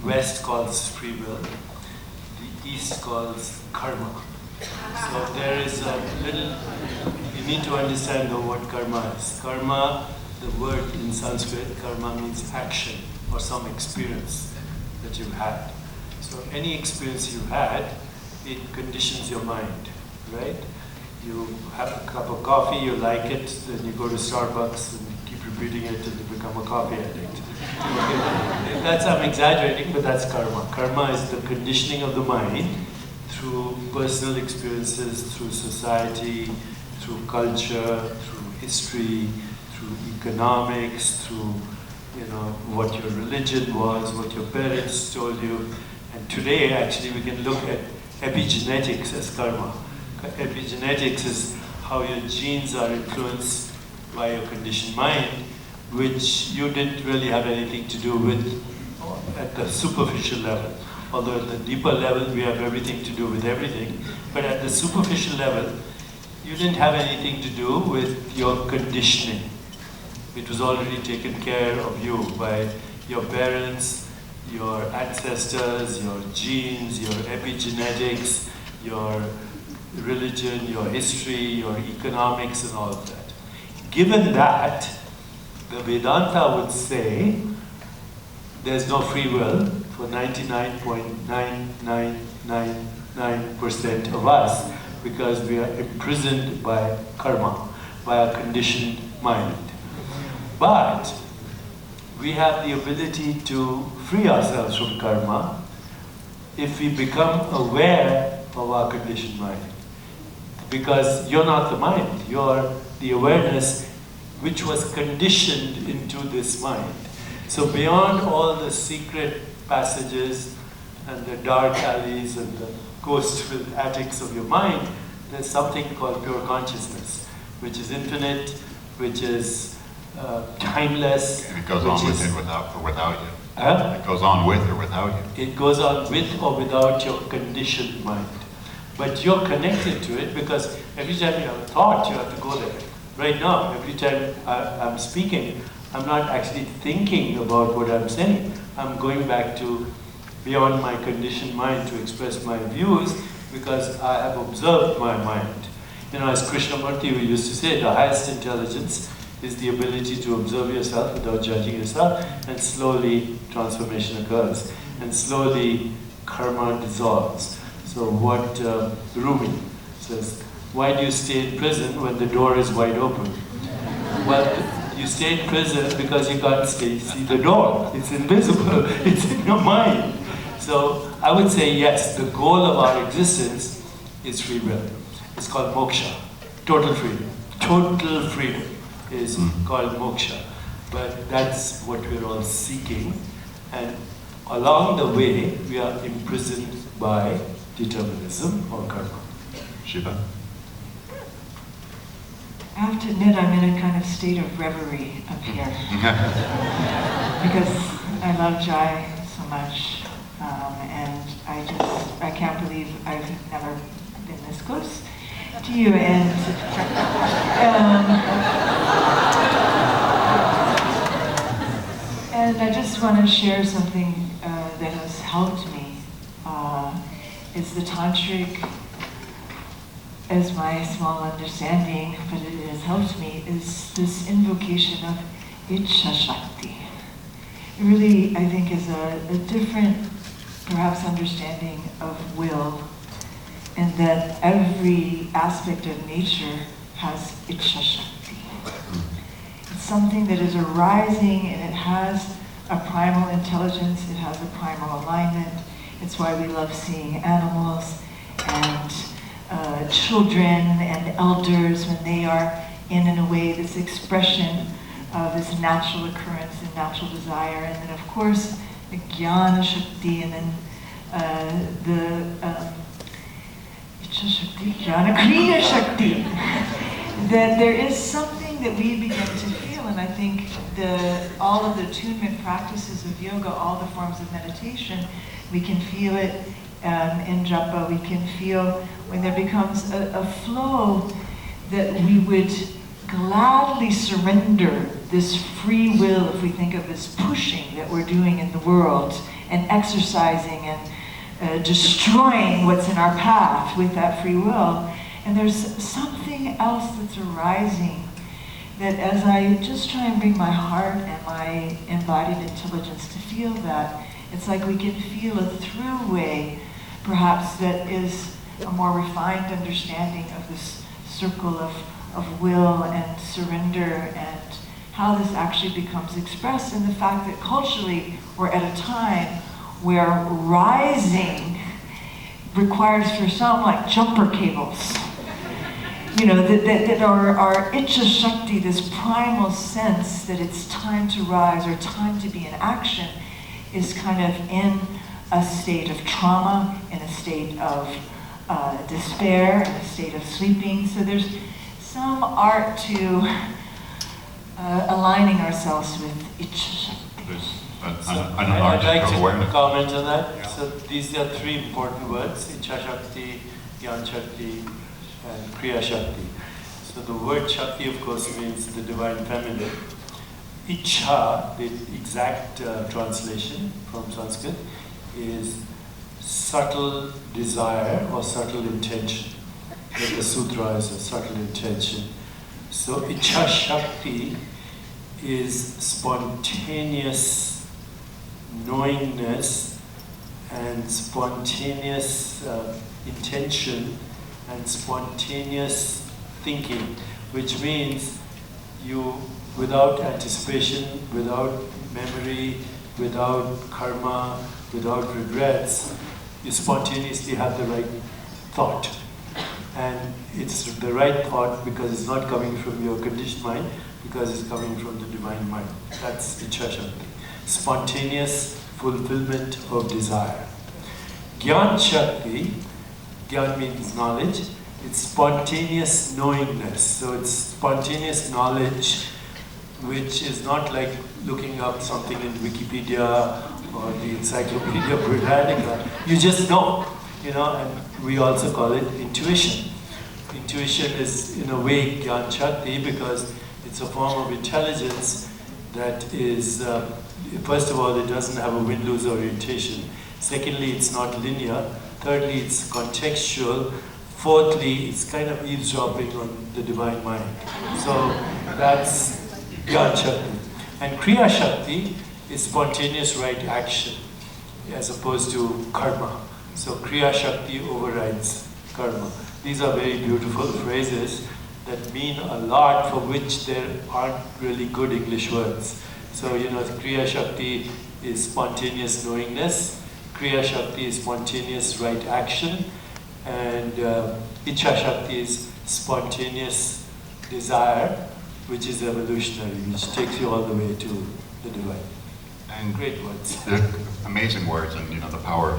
West calls free will, the East calls karma. So there is a little, you need to understand though what karma is. Karma, the word in Sanskrit, karma means action or some experience that you've had. So any experience you had, it conditions your mind, right? You have a cup of coffee, you like it, then you go to Starbucks and keep repeating it until you become a coffee addict. That's, I'm exaggerating, but that's karma. Karma is the conditioning of the mind through personal experiences, through society, through culture, through history, through economics, through what your religion was, what your parents told you. And today, actually, we can look at epigenetics as karma. Epigenetics is how your genes are influenced by your conditioned mind, which you didn't really have anything to do with at the superficial level. Although at the deeper level, we have everything to do with everything. But at the superficial level, you didn't have anything to do with your conditioning. It was already taken care of you by your parents, your ancestors, your genes, your epigenetics, your religion, your history, your economics, and all of that. Given that, the Vedanta would say there's no free will for 99.9999% of us because we are imprisoned by karma, by a conditioned mind. But we have the ability to free ourselves from karma if we become aware of our conditioned mind. Because you're not the mind, you're the awareness which was conditioned into this mind. So beyond all the secret passages and the dark alleys and the ghost-filled attics of your mind, there's something called pure consciousness, which is infinite, which is timeless. And it goes on with it or without you. Huh? It goes on with or without you. It goes on with or without your conditioned mind. But you're connected to it because every time you have a thought, you have to go there. Right now, every time I'm speaking, I'm not actually thinking about what I'm saying. I'm going back to beyond my conditioned mind to express my views because I have observed my mind. As Krishnamacharya used to say, the highest intelligence is the ability to observe yourself without judging yourself, and slowly transformation occurs, and slowly karma dissolves. So what Rumi says, why do you stay in prison when the door is wide open? Well, you stay in prison because you can't see the door. It's invisible, it's in your mind. So I would say yes, the goal of our existence is free will. It's called moksha, total freedom. Total freedom is called moksha. But that's what we're all seeking. And along the way, we are imprisoned by determinism or karma. Shiva? I have to admit I'm in a kind of state of reverie up here. Because I love Jai so much, and I can't believe I've never been this close to you, and I just want to share something that has helped me. It's the tantric, as my small understanding, but it has helped me, is this invocation of Ichha Shakti. It really, I think, is a different, perhaps, understanding of will, and that every aspect of nature has Ichha Shakti. It's something that is arising, and it has a primal intelligence, it has a primal alignment. It's why we love seeing animals and children and elders when they are in a way, this expression of this natural occurrence and natural desire. And then, of course, the Jnana Shakti, and then the Ichha Shakti, Jnana Kriya Shakti. That there is something that we begin to feel, and I think all of the attunement practices of yoga, all the forms of meditation, we can feel it in japa. We can feel when there becomes a flow that we would gladly surrender this free will, if we think of this pushing that we're doing in the world, and exercising and destroying what's in our path with that free will. And there's something else that's arising that as I just try and bring my heart and my embodied intelligence to feel that, it's like we can feel a through way, perhaps, that is a more refined understanding of this circle of will and surrender, and how this actually becomes expressed in the fact that culturally we're at a time where rising requires for some like jumper cables. You know, that our Icha Shakti, this primal sense that it's time to rise or time to be in action, is kind of in a state of trauma, in a state of despair, in a state of sleeping. So there's some art to aligning ourselves with Icha Shakti. There's I'd like to awareness. comment on that. Yeah. So these are three important words: Icha Shakti, Gyan Shakti, and Kriya Shakti. So the word Shakti, of course, means the divine feminine. Icha, the exact translation from Sanskrit, is subtle desire or subtle intention. Like the sutra is a subtle intention. So Icha Shakti is spontaneous knowingness and spontaneous intention and spontaneous thinking, which means you, without anticipation, without memory, without karma, without regrets, you spontaneously have the right thought. And it's the right thought because it's not coming from your conditioned mind, because it's coming from the divine mind. That's Icha Shakti. Spontaneous fulfillment of desire. Gyan Shakti, Gyan means knowledge, it's spontaneous knowingness. So it's spontaneous knowledge, which is not like looking up something in Wikipedia or the Encyclopedia Britannica. You just know, and we also call it intuition. Intuition is, in a way, Gyan Shakti, because it's a form of intelligence that is, first of all, it doesn't have a win-lose orientation. Secondly, it's not linear. Thirdly, it's contextual. Fourthly, it's kind of eavesdropping on the divine mind. So that's Gyan Shakti. And Kriya Shakti is spontaneous right action as opposed to karma. So Kriya Shakti overrides karma. These are very beautiful phrases that mean a lot, for which there aren't really good English words. So, Kriya Shakti is spontaneous knowingness, Kriya Shakti is spontaneous right action, and Icha Shakti is spontaneous desire, which is evolutionary, which takes you all the way to the divine. And great words. they're amazing words, and the power of